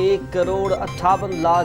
1,58,00,000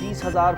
20,000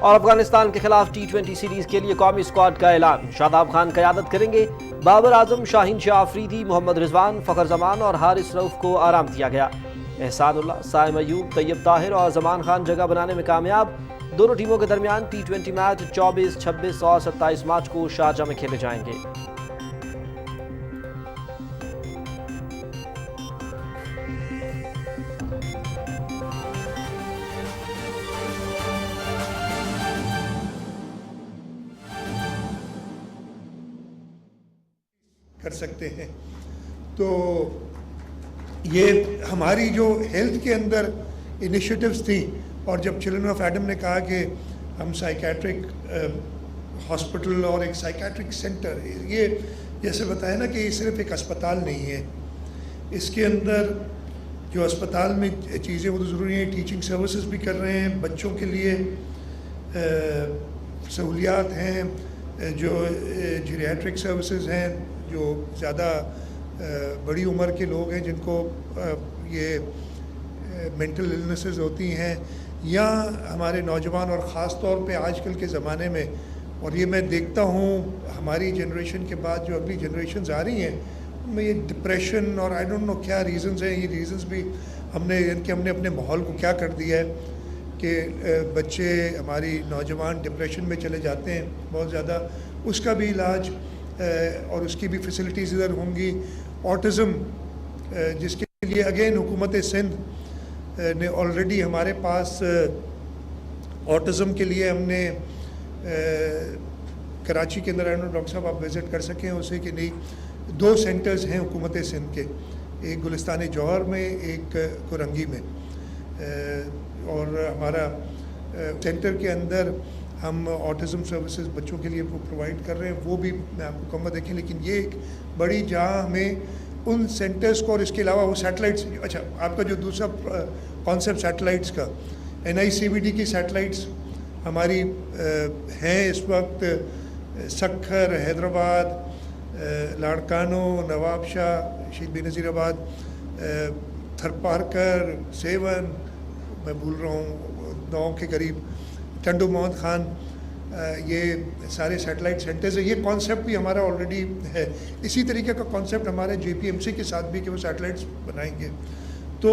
اور افغانستان کے خلاف T20 سیریز کے لیے قومی اسکواڈ کا اعلان، شاداب خان قیادت کریں گے، بابر اعظم، شاہین شاہ آفریدی، محمد رضوان، فخر زمان اور حارث رؤف کو آرام دیا گیا۔ احسان اللہ، سائم ایوب، طیب طاہر اور زمان خان جگہ بنانے میں کامیاب۔ دونوں ٹیموں کے درمیان T20 میچ 24، 26 اور 27 مارچ کو شارجہ میں کھیلے جائیں گے۔ کر سکتے ہیں۔ تو یہ ہماری جو ہیلتھ کے اندر انیشیٹوز تھیں، اور جب چلڈرن آف ایڈم نے کہا کہ ہم سائیکیٹرک ہاسپٹل اور ایک سائیکیٹرک سینٹر، یہ جیسے بتایا نا کہ یہ صرف ایک اسپتال نہیں ہے، اس کے اندر جو اسپتال میں چیزیں وہ تو ضروری ہیں، ٹیچنگ سروسز بھی کر رہے ہیں، بچوں کے لیے سہولیات ہیں، جو جیریاٹرک سروسز ہیں، جو زیادہ بڑی عمر کے لوگ ہیں جن کو یہ مینٹل النیسز ہوتی ہیں، یا ہمارے نوجوان، اور خاص طور پہ آج کل کے زمانے میں، اور یہ میں دیکھتا ہوں ہماری جنریشن کے بعد جو اگلی جنریشنز آ رہی ہیں ان میں یہ ڈپریشن اور آئی ڈونٹ نو کیا ریزنز ہیں، یہ ریزنز بھی ہم نے اپنے ماحول کو کیا کر دیا ہے کہ بچے ہماری نوجوان ڈپریشن میں چلے جاتے ہیں بہت زیادہ۔ اس کا بھی علاج اور اس کی بھی فیسلٹیز ادھر ہوں گی۔ آٹزم، جس کے لیے اگین حکومت سندھ نے آلریڈی ہمارے پاس آٹزم کے لیے ہم نے کراچی کے اندر، ڈاکٹر صاحب آپ وزٹ کر سکیں اسے کہ نہیں، 2 سینٹرز ہیں حکومت سندھ کے، ایک گلستان جوہر میں، ایک کرنگی میں، اور ہمارا سینٹر کے اندر ہم آٹزم سروسز بچوں کے لیے پرووائڈ کر رہے ہیں، وہ بھی میں آپ کو کم دیکھیں۔ لیکن یہ ایک بڑی جہاں ہمیں ان سینٹرز کو، اور اس کے علاوہ وہ سیٹلائٹس، اچھا آپ کا جو دوسرا کانسیپٹ سیٹلائٹس کا، NICVD کی سیٹلائٹس ہماری ہیں اس وقت سکھر، حیدرآباد، لاڑکانو، نواب شاہ، شہید بے نظیر آباد، تھرپارکر، سیون، میں بھول رہا ہوں 9 کے قریب، ٹنڈو محمد خان، یہ سارے سیٹلائٹ سینٹرز ہیں۔ یہ کانسیپٹ بھی ہمارا آلریڈی ہے۔ اسی طریقے کا کانسیپٹ ہمارے JPMC کے ساتھ بھی کہ وہ سیٹلائٹس بنائیں گے۔ تو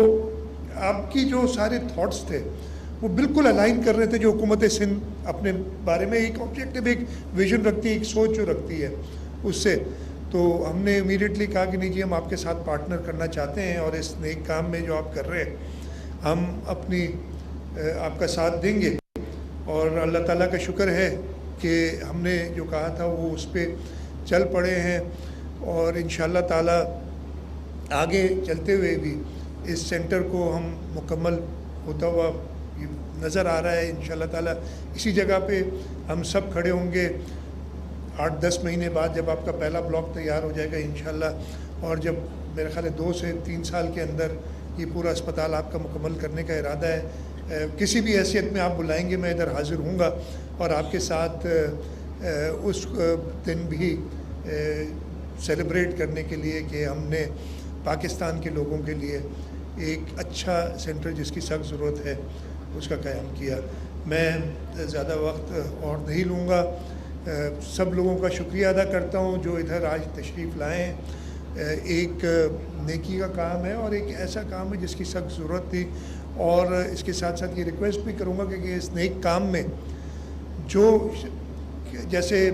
آپ کی جو سارے تھاٹس تھے وہ بالکل الائن کر رہے تھے جو حکومت سندھ اپنے بارے میں ایک آبجیکٹیو، ایک ویژن رکھتی ہے، ایک سوچ جو رکھتی ہے اس سے۔ تو ہم نے امیڈیٹلی کہا کہ نہیں جی، ہم آپ کے ساتھ پارٹنر کرنا چاہتے ہیں، اور اس نیک کام میں جو آپ کر رہے ہیں ہم آپ کا ساتھ دیں گے۔ اور اللہ تعالیٰ کا شکر ہے کہ ہم نے جو کہا تھا وہ اس پہ چل پڑے ہیں، اور انشاءاللہ تعالیٰ آگے چلتے ہوئے بھی اس سینٹر کو ہم مکمل ہوتا ہوا نظر آ رہا ہے۔ انشاءاللہ تعالیٰ اسی جگہ پہ ہم سب کھڑے ہوں گے 8-10 مہینے بعد، جب آپ کا پہلا بلاک تیار ہو جائے گا انشاءاللہ، اور جب میرے خیال ہے 2 سے 3 سال کے اندر یہ پورا اسپتال آپ کا مکمل کرنے کا ارادہ ہے۔ کسی بھی حیثیت میں آپ بلائیں گے میں ادھر حاضر ہوں گا، اور آپ کے ساتھ اس دن بھی سیلیبریٹ کرنے کے لیے کہ ہم نے پاکستان کے لوگوں کے لیے ایک اچھا سینٹر جس کی سخت ضرورت ہے اس کا قیام کیا۔ میں زیادہ وقت اور نہیں لوں گا، سب لوگوں کا شکریہ ادا کرتا ہوں جو ادھر آج تشریف لائے ہیں۔ ایک نیکی کا کام ہے اور ایک ایسا کام ہے جس کی سخت ضرورت تھی، اور اس کے ساتھ ساتھ یہ ریکویسٹ بھی کروں گا کہ اس نیک کام میں جو جیسے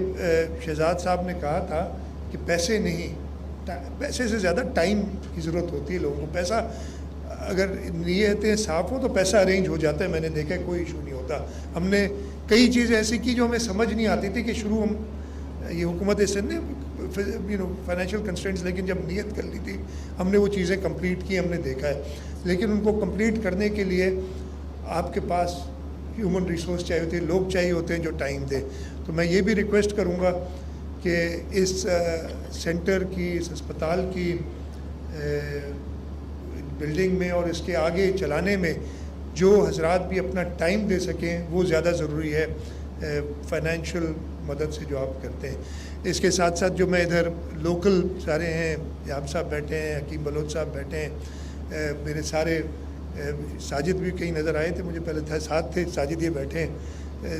شہزاد صاحب نے کہا تھا کہ پیسے نہیں، پیسے سے زیادہ ٹائم کی ضرورت ہوتی ہے لوگوں کو۔ پیسہ اگر نیتیں صاف ہو تو پیسہ ارینج ہو جاتا ہے، میں نے دیکھا ہے، کوئی ایشو نہیں ہوتا۔ ہم نے کئی چیزیں ایسی کی جو ہمیں سمجھ نہیں آتی تھی کہ شروع ہم یہ حکومت سندھ نے فائنینشیل کنسٹرینٹس، لیکن جب نیت کر لی تھی ہم نے وہ چیزیں کمپلیٹ کی، ہم نے دیکھا ہے۔ لیکن ان کو کمپلیٹ کرنے کے لیے آپ کے پاس ہیومن ریسورس چاہیے ہوتے ہیں، لوگ چاہیے ہوتے ہیں جو ٹائم دے۔ تو میں یہ بھی ریکویسٹ کروں گا کہ اس سینٹر کی، اس اسپتال کی بلڈنگ میں اور اس کے آگے چلانے میں جو حضرات بھی اپنا ٹائم دے سکیں وہ زیادہ ضروری ہے، فائنینشیل مدد سے جو آپ کرتے ہیں۔ اس کے ساتھ ساتھ جو میں ادھر لوکل سارے ہیں، یاب صاحب بیٹھے ہیں، حکیم بلوچ صاحب بیٹھے ہیں، میرے سارے ساجد بھی کہیں نظر آئے تھے مجھے، پہلے تھا ساتھ تھے، ساجد یہ بیٹھے ہیں،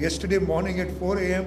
yesterday morning at 4 AM,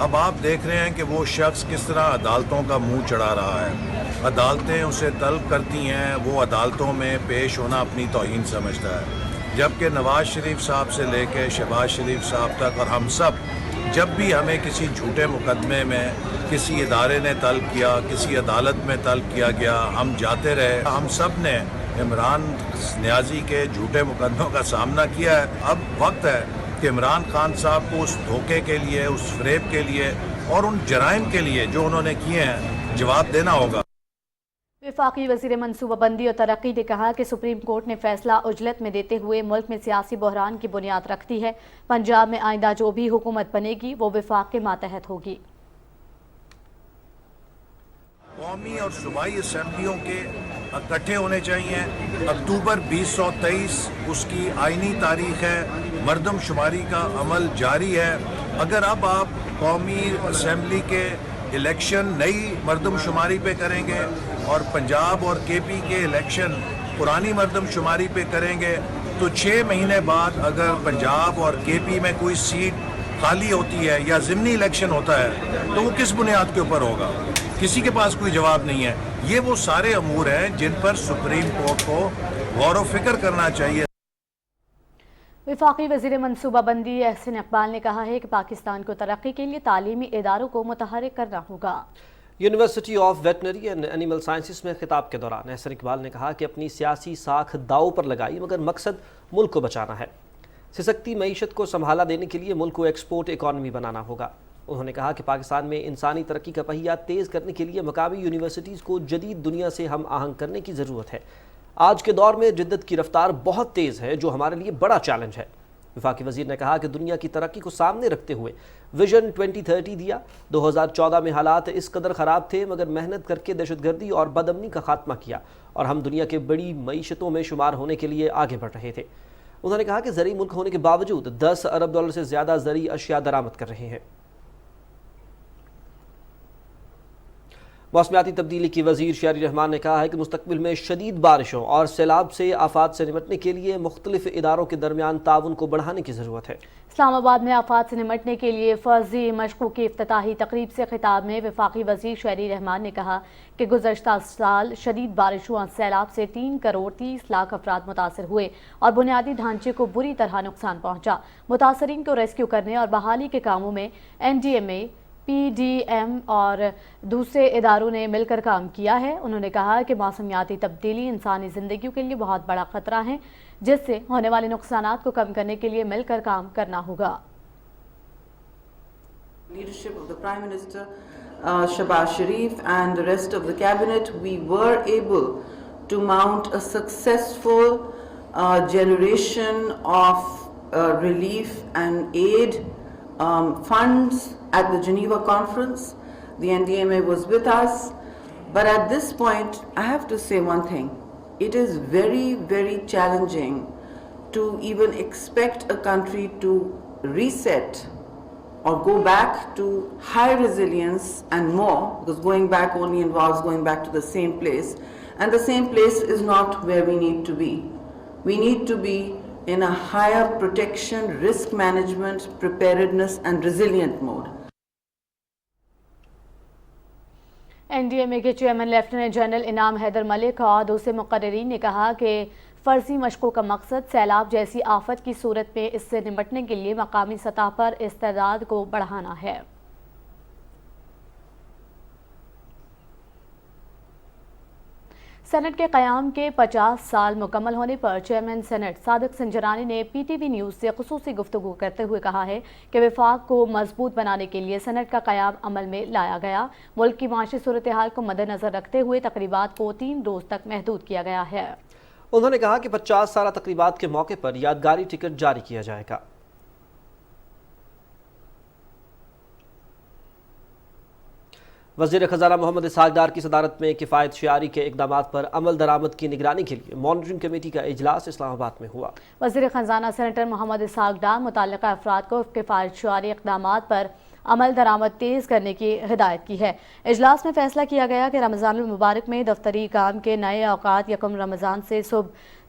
اب آپ دیکھ رہے ہیں کہ وہ شخص کس طرح عدالتوں کا منہ چڑھا رہا ہے. عدالتیں اسے طلب کرتی ہیں, وہ عدالتوں میں پیش ہونا اپنی توہین سمجھتا ہے, جبکہ نواز شریف صاحب سے لے کے شہباز شریف صاحب تک اور ہم سب, جب بھی ہمیں کسی جھوٹے مقدمے میں کسی ادارے نے طلب کیا, کسی عدالت میں طلب کیا گیا, ہم جاتے رہے. ہم سب نے عمران نیازی کے جھوٹے مقدموں کا سامنا کیا ہے. اب وقت ہے کہ عمران خان صاحب کو اس دھوکے کے لیے, اس فریب کے لیے اور ان جرائم کے لیے جو انہوں نے کیے ہیں جواب دینا ہوگا. وفاقی وزیر منصوبہ بندی اور ترقی نے کہا کہ سپریم کورٹ نے فیصلہ عجلت میں دیتے ہوئے ملک میں سیاسی بحران کی بنیاد رکھ دی ہے. پنجاب میں آئندہ جو بھی حکومت بنے گی وہ وفاق کے ماتحت ہوگی. قومی اور صوبائی اسمبلیوں کے اکٹھے ہونے چاہیے. اکتوبر 2023 اس کی آئینی تاریخ ہے. مردم شماری کا عمل جاری ہے. اگر اب آپ قومی اسمبلی کے الیکشن نئی مردم شماری پہ کریں گے اور پنجاب اور کے پی کے الیکشن پرانی مردم شماری پہ کریں گے تو 6 مہینے بعد اگر پنجاب اور کے پی میں کوئی سیٹ خالی ہوتی ہے یا ضمنی الیکشن ہوتا ہے تو وہ کس بنیاد کے اوپر ہوگا؟ کسی کے پاس کوئی جواب نہیں ہے. یہ وہ سارے امور ہیں جن پر سپریم کورٹ کو غور و فکر کرنا چاہیے. وفاقی وزیر منصوبہ بندی احسن اقبال نے کہا ہے کہ پاکستان کو ترقی کے لیے تعلیمی اداروں کو متحرک کرنا ہوگا. University of veterinary and animal sciences میں خطاب کے دوران احسن اقبال نے کہا کہ اپنی سیاسی ساکھ داؤ پر لگائی مگر مقصد ملک کو بچانا ہے. سسکتی معیشت کو سنبھالا دینے کے لیے ملک کو ایکسپورٹ اکانومی بنانا ہوگا. انہوں نے کہا کہ پاکستان میں انسانی ترقی کا پہیہ تیز کرنے کے لیے مقامی یونیورسٹیز کو جدید دنیا سے ہم آہنگ کرنے کی ضرورت ہے. آج کے دور میں جدت کی رفتار بہت تیز ہے جو ہمارے لیے بڑا چیلنج ہے. وفاقی وزیر نے کہا کہ دنیا کی ترقی کو سامنے رکھتے ہوئے ویژن 2030 دیا. 2014 میں حالات اس قدر خراب تھے مگر محنت کر کے دہشت گردی اور بدامنی کا خاتمہ کیا اور ہم دنیا کے بڑی معیشتوں میں شمار ہونے کے لیے آگے بڑھ رہے تھے. انہوں نے کہا کہ زرعی ملک ہونے کے باوجود 10 ارب ڈالر سے زیادہ زرعی اشیاء درآمد کر رہے ہیں. موسمیاتی تبدیلی کی وزیر شہری رحمان نے کہا ہے کہ مستقبل میں شدید بارشوں اور سیلاب سے آفات سے نمٹنے کے لیے مختلف اداروں کے درمیان تعاون کو بڑھانے کی ضرورت ہے. اسلام آباد میں آفات سے نمٹنے کے لیے فرضی مشقوں کی افتتاحی تقریب سے خطاب میں وفاقی وزیر شہری رحمان نے کہا کہ گزشتہ سال شدید بارشوں اور سیلاب سے 3 کروڑ 30 لاکھ افراد متاثر ہوئے اور بنیادی ڈھانچے کو بری طرح نقصان پہنچا. متاثرین کو ریسکیو کرنے اور بحالی کے کاموں میں NDMA PDM اور دوسرے اداروں نے مل کر کام کیا ہے. انہوں نے کہا کہ موسمیاتی تبدیلی انسانی زندگیوں کے لیے بہت بڑا خطرہ ہے جس سے ہونے والے نقصانات کو کم کرنے کے لیے مل کر کام کرنا ہوگا. Leadership of the Prime Minister Shehbaz Sharif and the rest of the cabinet, we were able to mount a successful generation of relief and aid funds at the Geneva conference. The NDMA was with us, but at this point I have to say one thing. It is very, very challenging to even expect a country to reset or go back to high resilience and more, because going back only involves going back to the same place, and the same place is not where we need to be. We need to be in a higher protection, risk management, preparedness and resilient mode. NDMA کے chairman lieutenant general انعام حیدر ملک اور دوسرے مقررین نے کہا کہ فرضی مشقوں کا مقصد سیلاب جیسی آفت کی صورت میں اس سے نمٹنے کے لیے مقامی سطح پر استعداد کو بڑھانا ہے. سینٹ کے قیام کے 50 سال مکمل ہونے پر چیئرمین سینٹ صادق سنجرانی نے PTV نیوز سے خصوصی گفتگو کرتے ہوئے کہا ہے کہ وفاق کو مضبوط بنانے کے لیے سینٹ کا قیام عمل میں لایا گیا. ملک کی معاشی صورتحال کو مد نظر رکھتے ہوئے تقریبات کو 3 روز تک محدود کیا گیا ہے. انہوں نے کہا کہ 50 سالہ تقریبات کے موقع پر یادگاری ٹکٹ جاری کیا جائے گا. وزیر خزانہ محمد اسحاق ڈار کی صدارت میں کفایت شعاری کے اقدامات پر عمل درآمد کی نگرانی کے لیے مانیٹرنگ کمیٹی کا اجلاس اسلام آباد میں ہوا. وزیر خزانہ سینیٹر محمد اسحاق ڈار متعلقہ افراد کو کفایت شعاری اقدامات پر عمل درآمد تیز کرنے کی ہدایت کی ہے. اجلاس میں فیصلہ کیا گیا کہ رمضان المبارک میں دفتری کام کے نئے اوقات 1 رمضان سے صبح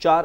4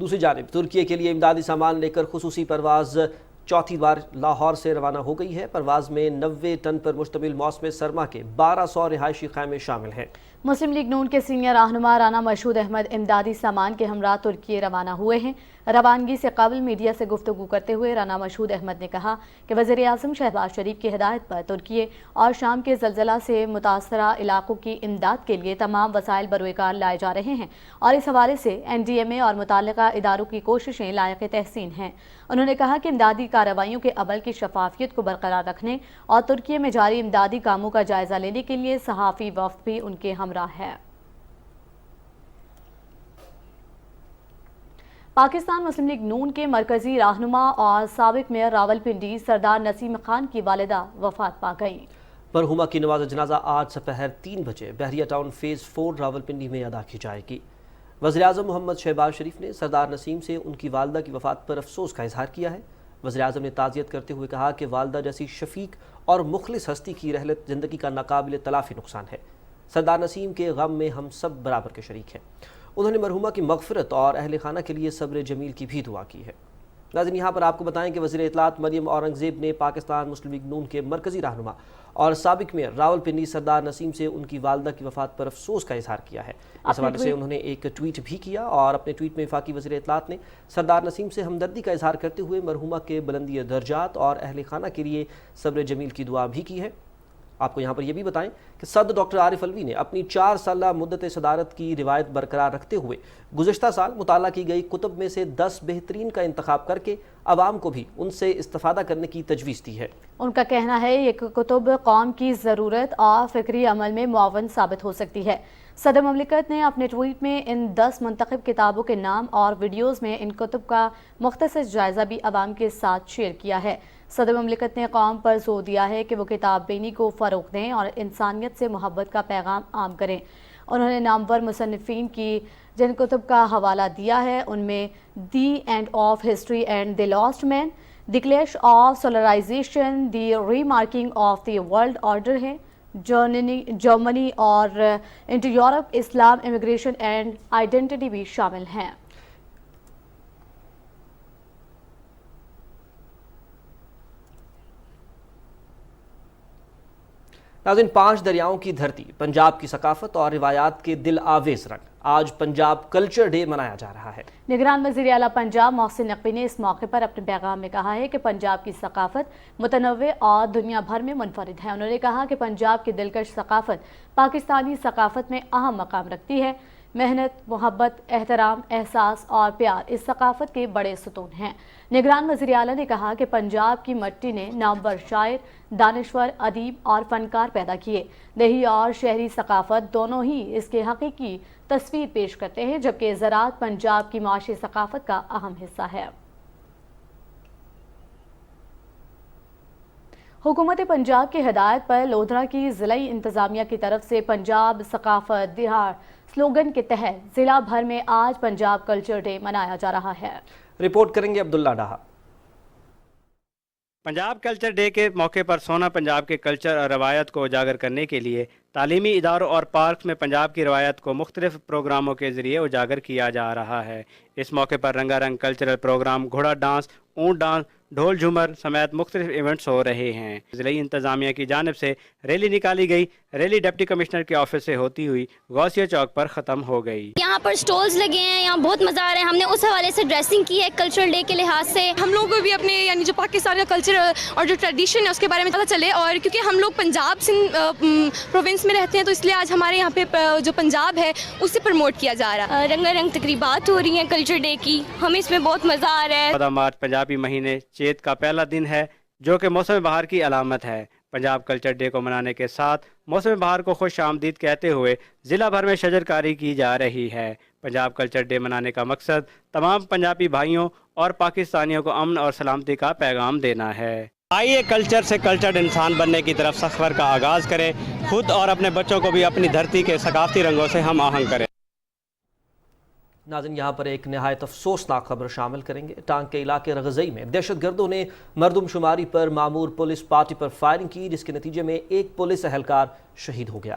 دوسری جانب ترکی کے لیے امدادی سامان لے کر خصوصی پرواز چوتھی بار لاہور سے روانہ ہو گئی ہے۔ پرواز میں 90 ٹن پر مشتمل موسم سرما کے 1200 رہائشی خیمے شامل ہیں۔ مسلم لیگ نون کے سینئر رہنما رانا مشہود احمد امدادی سامان کے ہمراہ ترکی روانہ ہوئے ہیں۔ روانگی سے قبل میڈیا سے گفتگو کرتے ہوئے رانا مشہود احمد نے کہا کہ وزیر اعظم شہباز شریف کی ہدایت پر ترکی اور شام کے زلزلہ سے متاثرہ علاقوں کی امداد کے لیے تمام وسائل بروئے کار لائے جا رہے ہیں اور اس حوالے سے NDMA اور متعلقہ اداروں کی کوششیں لائق تحسین ہیں۔ انہوں نے کہا کہ امدادی کارروائیوں کے عمل کی شفافیت کو برقرار رکھنے اور ترکی میں جاری امدادی کاموں کا جائزہ لینے کے لیے صحافی وفد بھی ان کے ہمراہ ہے۔ پاکستان مسلم لیگ نون کے مرکزی رہنما اور سابق میئر راولپنڈی سردار نسیم خان کی والدہ وفات پا گئیں۔ مرحومہ کی نماز جنازہ آج سپہر 3 بجے بحریہ ٹاؤن فیز 4 راولپنڈی میں ادا کی جائے گی۔ وزیر اعظم محمد شہباز شریف نے سردار نسیم سے ان کی والدہ کی وفات پر افسوس کا اظہار کیا ہے۔ وزیر اعظم نے تعزیت کرتے ہوئے کہا کہ والدہ جیسی شفیق اور مخلص ہستی کی رحلت زندگی کا ناقابل تلافی نقصان ہے۔ سردار نسیم کے غم میں ہم سب برابر کے شریک ہیں۔ انہوں نے مرحومہ کی مغفرت اور اہل خانہ کے لیے صبر جمیل کی بھی دعا کی ہے۔ ناظرین، یہاں پر آپ کو بتائیں کہ وزیر اطلاعات مریم اورنگزیب نے پاکستان مسلم لیگ نون کے مرکزی رہنما اور سابق میئر راولپنڈی سردار نسیم سے ان کی والدہ کی وفات پر افسوس کا اظہار کیا ہے۔ اس حوالے سے انہوں نے ایک ٹویٹ بھی کیا اور اپنے ٹویٹ میں وفاقی وزیر اطلاعات نے سردار نسیم سے ہمدردی کا اظہار کرتے ہوئے مرحومہ کے بلندی درجات اور اہل خانہ کے لیے صبر جمیل کی دعا بھی کی ہے۔ آپ کو یہاں پر یہ بھی بتائیں کہ صدر ڈاکٹر عارف علوی نے اپنی 4 سالہ مدت صدارت کی روایت برقرار رکھتے ہوئے گزشتہ سال مطالعہ کی گئی کتب میں سے 10 بہترین کا انتخاب کر کے عوام کو بھی ان سے استفادہ کرنے کی تجویز دی ہے۔ ان کا کہنا ہے یہ کتب قوم کی ضرورت اور فکری عمل میں معاون ثابت ہو سکتی ہے۔ صدر مملکت نے اپنے ٹویٹ میں ان 10 منتخب کتابوں کے نام اور ویڈیوز میں ان کتب کا مختصر جائزہ بھی عوام کے ساتھ شیئر کیا ہے۔ صدر مملکت نے قوم پر زور دیا ہے کہ وہ کتاب بینی کو فروغ دیں اور انسانیت سے محبت کا پیغام عام کریں۔ انہوں نے نامور مصنفین کی جن کتب کا حوالہ دیا ہے ان میں the end of history and the last man, the clash of civilization, the remaking of the world order ہے، جرمنی اور انٹو یورپ، اسلام، امیگریشن اینڈ آئیڈینٹی بھی شامل ہیں۔ ناظرین، 5 دریاؤں کی دھرتی، پنجاب کی ثقافت اور روایات کے دل آویز رنگ، آج پنجاب کلچر ڈے منایا جا رہا ہے۔ نگران وزیر اعلیٰ پنجاب محسن نقوی نے اس موقع پر اپنے پیغام میں کہا ہے کہ پنجاب کی ثقافت متنوع اور دنیا بھر میں منفرد ہے۔ انہوں نے کہا کہ پنجاب کی دلکش ثقافت پاکستانی ثقافت میں اہم مقام رکھتی ہے۔ محنت، محبت، احترام، احساس اور پیار اس ثقافت کے بڑے ستون ہیں۔ نگران وزیر اعلیٰ نے کہا کہ پنجاب کی مٹی نے نامور شاعر، دانشور، ادیب اور فنکار پیدا کیے۔ دیہی اور شہری ثقافت دونوں ہی اس کے حقیقی تصویر پیش کرتے ہیں، جبکہ زراعت پنجاب کی معاشی ثقافت کا اہم حصہ ہے۔ حکومت پنجاب کی ہدایت پر لودھرا کی ضلعی انتظامیہ کی طرف سے پنجاب ثقافت دہاڑ سلوگن کے تحت ضلع بھر میں آج پنجاب کلچر ڈے منایا جا رہا ہے۔ رپورٹ کریں گے عبداللہ ڈاہا۔ پنجاب کلچر ڈے کے موقع پر سونا پنجاب کے کلچر اور روایت کو اجاگر کرنے کے لیے تعلیمی اداروں اور پارکس میں پنجاب کی روایت کو مختلف پروگراموں کے ذریعے اجاگر کیا جا رہا ہے۔ اس موقع پر رنگا رنگ کلچرل پروگرام، گھوڑا ڈانس، اونٹ ڈانس، ڈھول جھومر سمیت مختلف ایونٹس ہو رہے ہیں۔ ضلعی انتظامیہ کی جانب سے ریلی نکالی گئی۔ ریلی ڈپٹی کمشنر کے آفس سے ہوتی ہوئی غوثیہ چوک پر ختم ہو گئی۔ یہاں پر سٹولز لگے ہیں، یہاں بہت مزہ آ رہا ہے۔ ہم نے اس حوالے سے ڈریسنگ کی ہے کلچرل ڈے کے لحاظ سے۔ ہم لوگوں کو بھی اپنے یعنی جو پاکستان کا کلچر اور جو ٹریڈیشن ہے اس کے بارے میں پتہ چلے، اور کیونکہ ہم لوگ پنجاب پروونس میں رہتے ہیں تو اس لیے آج ہمارے یہاں پہ جو پنجاب ہے اس سے پروموٹ کیا جا رہا ہے۔ رنگا رنگ تقریبات ہو رہی ہیں کلچر ڈے کی، ہمیں اس میں بہت مزہ آ رہا ہے۔ 14 مارچ پنجابی مہینے چیت کا پہلا دن ہے جو کہ موسم بہار کی علامت ہے۔ پنجاب کلچر ڈے کو منانے کے ساتھ موسم بہار کو خوش آمدید کہتے ہوئے ضلع بھر میں شجر کاری کی جا رہی ہے۔ پنجاب کلچر ڈے منانے کا مقصد تمام پنجابی بھائیوں اور پاکستانیوں کو امن اور سلامتی کا پیغام دینا ہے۔ آئیے کلچر سے کلچرڈ انسان بننے کی طرف سفر کا آغاز کریں، خود اور اپنے بچوں کو بھی اپنی دھرتی کے ثقافتی رنگوں سے ہم آہنگ کریں۔ ناظرین، یہاں پر ایک نہایت افسوسناک خبر شامل کریں گے۔ ٹانگ کے علاقے رغزئی میں دہشت گردوں نے مردم شماری پر معمور پولیس پارٹی پر فائرنگ کی، جس کے نتیجے میں ایک پولیس اہلکار شہید ہو گیا۔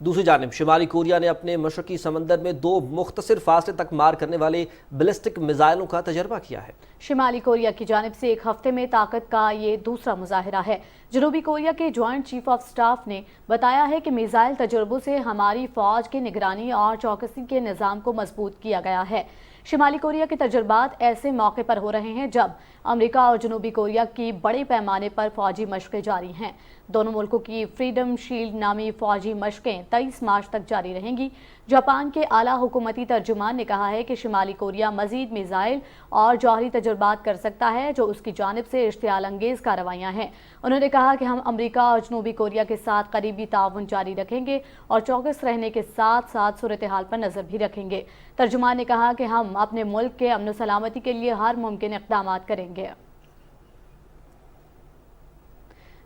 دوسری جانب شمالی کوریا نے اپنے مشرقی سمندر میں 2 مختصر فاصلے تک مار کرنے والے بیلسٹک میزائلوں کا تجربہ کیا ہے۔ شمالی کوریا کی جانب سے ایک ہفتے میں طاقت کا یہ دوسرا مظاہرہ ہے۔ جنوبی کوریا کے جوائنٹ چیف آف سٹاف نے بتایا ہے کہ میزائل تجربوں سے ہماری فوج کی نگرانی اور چوکسی کے نظام کو مضبوط کیا گیا ہے۔ شمالی کوریا کے تجربات ایسے موقع پر ہو رہے ہیں جب امریکہ اور جنوبی کوریا کی بڑے پیمانے پر فوجی مشقیں جاری ہیں۔ دونوں ملکوں کی فریڈم شیلڈ نامی فوجی مشقیں 23 مارچ تک جاری رہیں گی۔ جاپان کے اعلیٰ حکومتی ترجمان نے کہا ہے کہ شمالی کوریا مزید میزائل اور جوہری تجربات کر سکتا ہے جو اس کی جانب سے اشتعال انگیز کارروائیاں ہیں۔ انہوں نے کہا کہ ہم امریکہ اور جنوبی کوریا کے ساتھ قریبی تعاون جاری رکھیں گے اور چوکس رہنے کے ساتھ ساتھ صورتحال پر نظر بھی رکھیں گے۔ ترجمان نے کہا کہ ہم اپنے ملک کے امن و سلامتی کے لیے ہر ممکن اقدامات کریں گے۔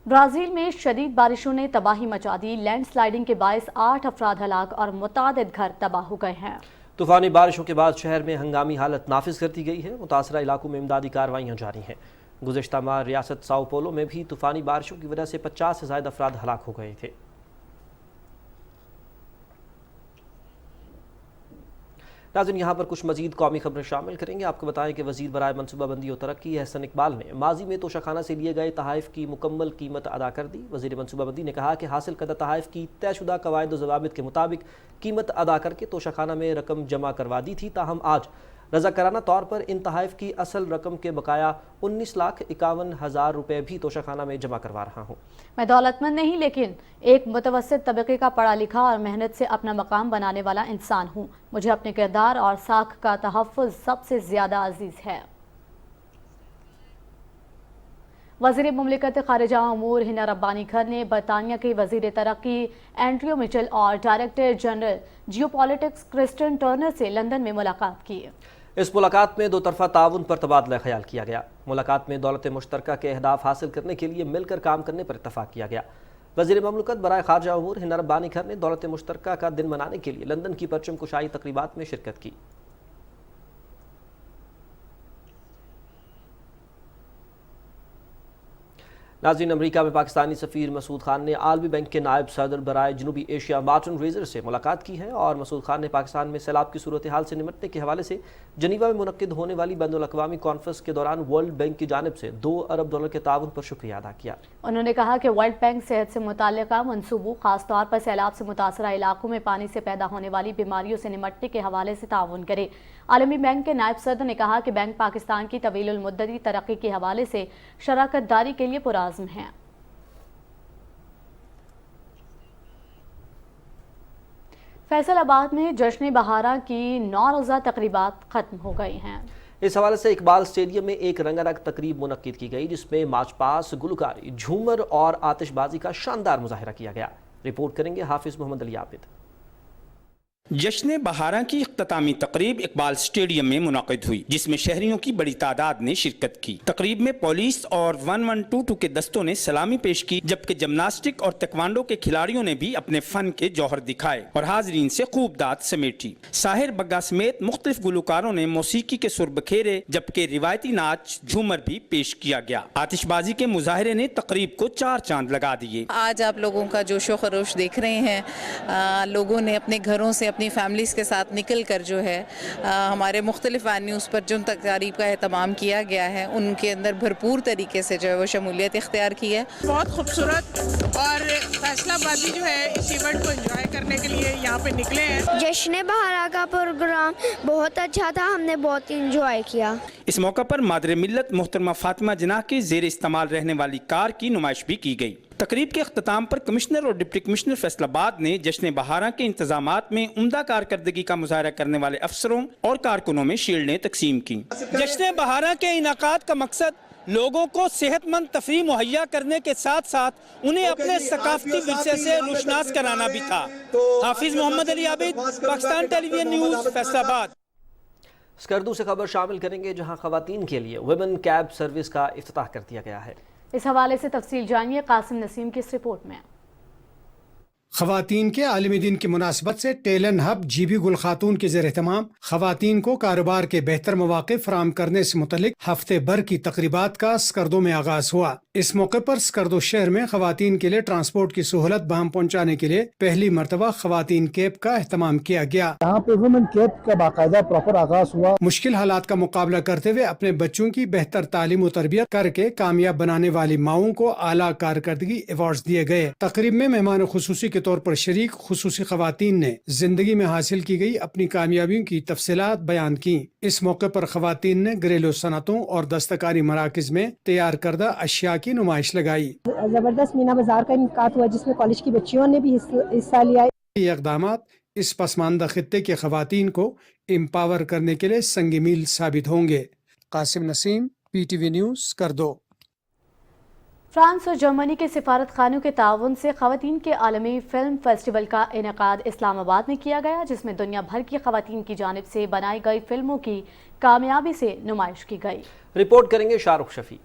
برازیل میں شدید بارشوں نے تباہی مچا دی۔ لینڈ سلائیڈنگ کے باعث 8 افراد ہلاک اور متعدد گھر تباہ ہو گئے ہیں۔ طوفانی بارشوں کے بعد شہر میں ہنگامی حالت نافذ کر دی گئی ہے۔ متاثرہ علاقوں میں امدادی کارروائیاں جاری ہیں۔ گزشتہ ماہ ریاست ساؤ پولو میں بھی طوفانی بارشوں کی وجہ سے 50 سے زائد افراد ہلاک ہو گئے تھے۔ ناظرین، یہاں پر کچھ مزید قومی خبریں شامل کریں گے۔ آپ کو بتائیں کہ وزیر برائے منصوبہ بندی و ترقی احسن اقبال نے ماضی میں توشہ سے لیے گئے تحائف کی مکمل قیمت ادا کر دی۔ وزیر منصوبہ بندی نے کہا کہ حاصل کردہ تحائف کی طے شدہ قواعد و ضوابط کے مطابق قیمت ادا کر کے توشہ میں رقم جمع کروا دی تھی، تاہم آج رضاکارانہ طور پر ان تحائف کی اصل رقم کے بقایا 19,51,000 روپے بھی توشہ میں جمع کروا رہا ہوں۔ میں دولت مند نہیں لیکن ایک متوسط طبقے کا پڑھا لکھا اور محنت سے اپنا مقام بنانے والا انسان ہوں۔ مجھے اپنے کردار اور ساکھ کا تحفظ سب سے زیادہ عزیز ہے۔ وزیر مملکت خارجہ امور ہنا ربانی کھر نے برطانیہ کے وزیر ترقی اینڈریو مچل اور director general geopolitics Kristen Turner سے لندن میں ملاقات کی۔ اس ملاقات میں 2 طرفہ تعاون پر تبادلہ خیال کیا گیا۔ ملاقات میں دولت مشترکہ کے اہداف حاصل کرنے کے لیے مل کر کام کرنے پر اتفاق کیا گیا۔ وزیر مملکت برائے خارجہ امور ہنا ربانی کھر نے دولت مشترکہ کا دن منانے کے لیے لندن کی پرچم کشائی تقریبات میں شرکت کی۔ ناظرین، امریکہ میں پاکستانی سفیر مسعود خان نے عالمی بینک کے نائب صدر برائے جنوبی ایشیا مارٹن ریزر سے ملاقات کی ہے اور مسعود خان نے پاکستان میں سیلاب کی صورتحال سے نمٹنے کے حوالے سے جنیوا میں منعقد ہونے والی بین الاقوامی کانفرنس کے دوران ورلڈ بینک کی جانب سے $2 ارب کے تعاون پر شکریہ ادا کیا۔ انہوں نے کہا کہ ورلڈ بینک صحت سے متعلقہ منصوبوں، خاص طور پر سیلاب سے متاثرہ علاقوں میں پانی سے پیدا ہونے والی بیماریوں سے نمٹنے کے حوالے سے تعاون کرے۔ عالمی بینک کے نائب صدر نے کہا کہ بینک پاکستان کی طویل المدتی ترقی کے حوالے سے شراکت داری کے لیے پرعزم ہے۔ فیصل آباد میں جشن بہارہ کی 9 روزہ تقریبات ختم ہو گئی ہیں۔ اس حوالے سے اقبال اسٹیڈیم میں ایک رنگا رنگ تقریب منعقد کی گئی جس میں مارچ پاس، گلوکاری، جھومر اور آتش بازی کا شاندار مظاہرہ کیا گیا۔ رپورٹ کریں گے حافظ محمد علی عابد۔ جشن بہارہ کی اختتامی تقریب اقبال اسٹیڈیم میں منعقد ہوئی جس میں شہریوں کی بڑی تعداد نے شرکت کی۔ تقریب میں پولیس اور 1122 کے دستوں نے سلامی پیش کی، جبکہ جمناسٹک اور تیکوانڈو کے کھلاڑیوں نے بھی اپنے فن کے جوہر دکھائے اور حاضرین سے خوب داد سمیٹی۔ ساحر بگا سمیت مختلف گلوکاروں نے موسیقی کے سر بکھیرے، جبکہ روایتی ناچ جھومر بھی پیش کیا گیا۔ آتش بازی کے مظاہرے نے تقریب کو 4 چاند لگا دیے۔ آج آپ لوگوں کا جوش و خروش دیکھ رہے ہیں، لوگوں نے اپنے گھروں سے اپنی فیملیز کے ساتھ نکل کر جو ہے ہمارے مختلف وینیوز پر جو تقریب کا اہتمام کیا گیا ہے ان کے اندر بھرپور طریقے سے جو ہے وہ شمولیت اختیار کی ہے۔ بہت خوبصورت اور فیصلہ آبادی جو ہے اس ایونٹ کو انجوائے کرنے کے لیے یہاں پہ نکلے ہیں۔ جشن بہارہ کا پروگرام بہت اچھا تھا، ہم نے بہت انجوائے کیا۔ اس موقع پر مادر ملت محترمہ فاطمہ جناح کے زیر استعمال رہنے والی کار کی نمائش بھی کی گئی۔ تقریب کے اختتام پر کمشنر اور ڈپٹی کمشنر فیصل آباد نے جشن بہارہ کے انتظامات میں عمدہ کارکردگی کا مظاہرہ کرنے والے افسروں اور کارکنوں میں شیلڈیں تقسیم کی۔ جشن بہارہ کے انعقاد کا مقصد لوگوں کو صحت مند تفریح مہیا کرنے کے ساتھ ساتھ انہیں اپنے ثقافتی ورثے سے روشناس کرانا بھی تھا۔ حافظ محمد علی عابد، پاکستان ٹیلی ویژن نیوز، فیصل آباد۔ اسکردو سے خبر شامل کریں گے جہاں خواتین کے لیے ویمن کیب سروس کا افتتاح کر دیا گیا ہے۔ اس حوالے سے تفصیل جانیے قاسم نسیم کی اس رپورٹ میں۔ خواتین کے عالمی دن کی مناسبت سے ٹیلنٹ ہب جی بی گل خاتون کے زیر اہتمام خواتین کو کاروبار کے بہتر مواقع فراہم کرنے سے متعلق ہفتے بھر کی تقریبات کا اسکردو میں آغاز ہوا۔ اس موقع پر اسکردو شہر میں خواتین کے لیے ٹرانسپورٹ کی سہولت بہم پہنچانے کے لیے پہلی مرتبہ خواتین کیب کا اہتمام کیا گیا۔ یہاں پہ وومن کیب کا باقاعدہ پراپر آغاز ہوا۔ مشکل حالات کا مقابلہ کرتے ہوئے اپنے بچوں کی بہتر تعلیم و تربیت کر کے کامیاب بنانے والی ماؤں کو اعلیٰ کارکردگی ایوارڈز دیے گئے۔ تقریب میں مہمان خصوصی کے طور پر شریک خصوصی خواتین نے زندگی میں حاصل کی گئی اپنی کامیابیوں کی تفصیلات بیان کی۔ اس موقع پر خواتین نے گھریلو صنعتوں اور دستکاری مراکز میں تیار کردہ اشیاء کی نمائش لگائی۔ زبردست مینا بازار کا انعقاد ہوا جس میں کالج کی بچیوں نے بھی حصہ لیا۔ یہ اقدامات اس پسماندہ خطے کے خواتین کو امپاور کرنے کے لیے سنگ میل ثابت ہوں گے۔ Qasim Naseem, P T V news, کردو۔ فرانس اور جرمنی کے سفارت خانوں کے تعاون سے خواتین کے عالمی فلم فیسٹیول کا انعقاد اسلام آباد میں کیا گیا، جس میں دنیا بھر کی خواتین کی جانب سے بنائی گئی فلموں کی کامیابی سے نمائش کی گئی۔ رپورٹ کریں گے Shah Rukh Shafi.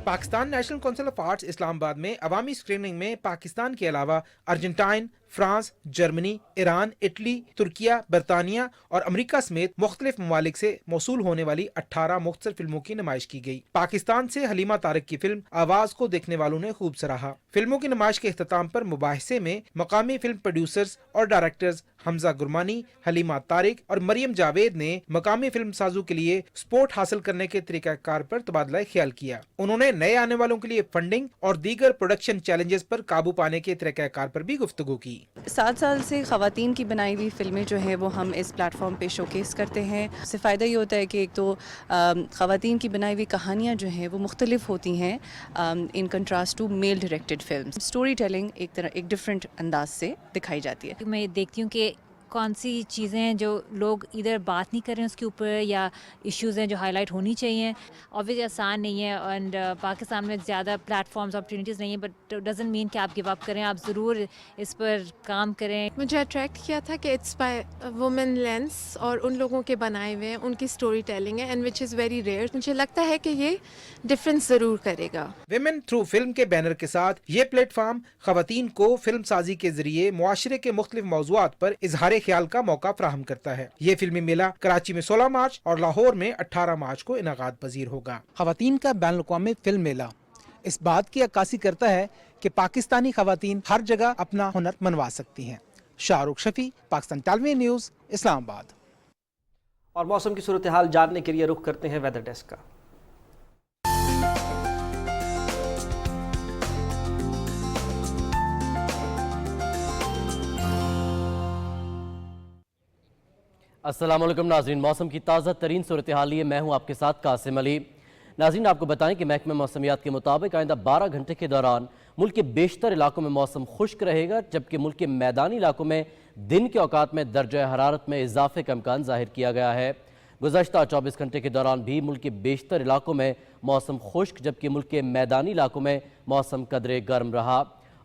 Pakistan national council of arts Islamabad میں عوامی اسکریننگ میں پاکستان کے علاوہ ارجنٹائن، فرانس، جرمنی، ایران، اٹلی، ترکیہ، برطانیہ اور امریکہ سمیت مختلف ممالک سے موصول ہونے والی 18 مختصر فلموں کی نمائش کی گئی۔ پاکستان سے حلیمہ طارق کی فلم آواز کو دیکھنے والوں نے خوب سراہا۔ فلموں کی نمائش کے اختتام پر مباحثے میں مقامی فلم پروڈیوسرز اور ڈائریکٹرز حمزہ گرمانی، حلیمہ طارق اور مریم جاوید نے مقامی فلم سازوں کے لیے سپورٹ حاصل کرنے کے طریقہ کار پر تبادلہ خیال کیا۔ انہوں نے نئے آنے والوں کے لیے فنڈنگ اور دیگر پروڈکشن چیلنجز پر قابو پانے کے طریقہ کار پر بھی گفتگو کی۔ 7 سال سے خواتین کی بنائی ہوئی فلمیں جو ہیں وہ ہم اس پلیٹ فارم پہ شوکیس کرتے ہیں۔ اس سے فائدہ یہ ہوتا ہے کہ ایک تو خواتین کی بنائی ہوئی کہانیاں جو ہیں وہ مختلف ہوتی ہیں in contrast to male directed films. Story telling ایک ڈفرینٹ انداز سے دکھائی جاتی ہے۔ میں دیکھتی ہوں کہ کون سی چیزیں ہیں جو لوگ ادھر بات نہیں کر رہے ہیں اس کے اوپر، یا ایشوز ہیں جو ہائی لائٹ ہونی چاہیے۔ اوبویسلی آسان نہیں ہے، اینڈ پاکستان میں زیادہ پلیٹ فارمز اپرچونیٹیز نہیں ہیں، بٹ ڈزنٹ مین کہ آپ گیو اپ کریں، آپ ضرور اس پر کام کریں۔ مجھے اٹریکٹ کیا تھا کہ اٹس بائی وومن لینس اور ان لوگوں کے بنائے ہوئے ہیں، ان کی اسٹوری ٹیلنگ ہے and which is very rare. مجھے لگتا ہے کہ یہ ڈفرینس ضرور کرے گا۔ ویمن تھرو فلم کے بینر کے ساتھ یہ پلیٹ فارم خواتین کو فلم سازی کے ذریعے معاشرے کے مختلف موضوعات پر اظہار خیال کا موقع فراہم کرتا ہے۔ یہ فلمی میلہ کراچی میں 16 مارچ اور لاہور میں 18 مارچ کو انعقاد پذیر ہوگا۔ خواتین کا بین الاقوامی فلم میلہ اس بات کی عکاسی کرتا ہے کہ پاکستانی خواتین ہر جگہ اپنا ہنر منوا سکتی ہیں۔ شاہ رخ شفیع، پاکستان ٹیلی ویژن نیوز، اسلام آباد۔ اور موسم کی صورتحال جاننے کے لیے رخ کرتے ہیں ویدر ڈیسک کا۔ السلام علیکم ناظرین، موسم کی تازہ ترین صورتحال لیے میں ہوں آپ کے ساتھ قاسم علی۔ ناظرین آپ کو بتائیں کہ محکمہ موسمیات کے مطابق آئندہ 12 گھنٹے کے دوران ملک کے بیشتر علاقوں میں موسم خشک رہے گا، جبکہ ملک کے میدانی علاقوں میں دن کے اوقات میں درجہ حرارت میں اضافے کا امکان ظاہر کیا گیا ہے۔ گزشتہ 24 گھنٹے کے دوران بھی ملک کے بیشتر علاقوں میں موسم خشک، جبکہ ملک کے میدانی علاقوں میں موسم قدرے گرم رہا۔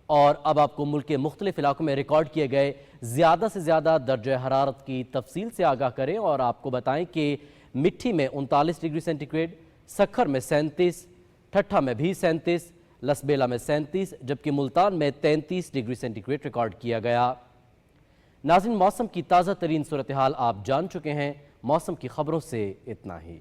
اور اب آپ کو ملک کے مختلف علاقوں میں ریکارڈ کیے گئے زیادہ سے زیادہ درجہ حرارت کی تفصیل سے آگاہ کریں، اور آپ کو بتائیں کہ مٹھی میں 39 ڈگری سینٹی گریڈ، سکھر میں 37، ٹھٹھا میں بھی 37، لسبیلا میں 37، جبکہ ملتان میں 33 ڈگری سینٹی گریڈ ریکارڈ کیا گیا۔ ناظرین موسم کی تازہ ترین صورتحال آپ جان چکے ہیں، موسم کی خبروں سے اتنا ہی۔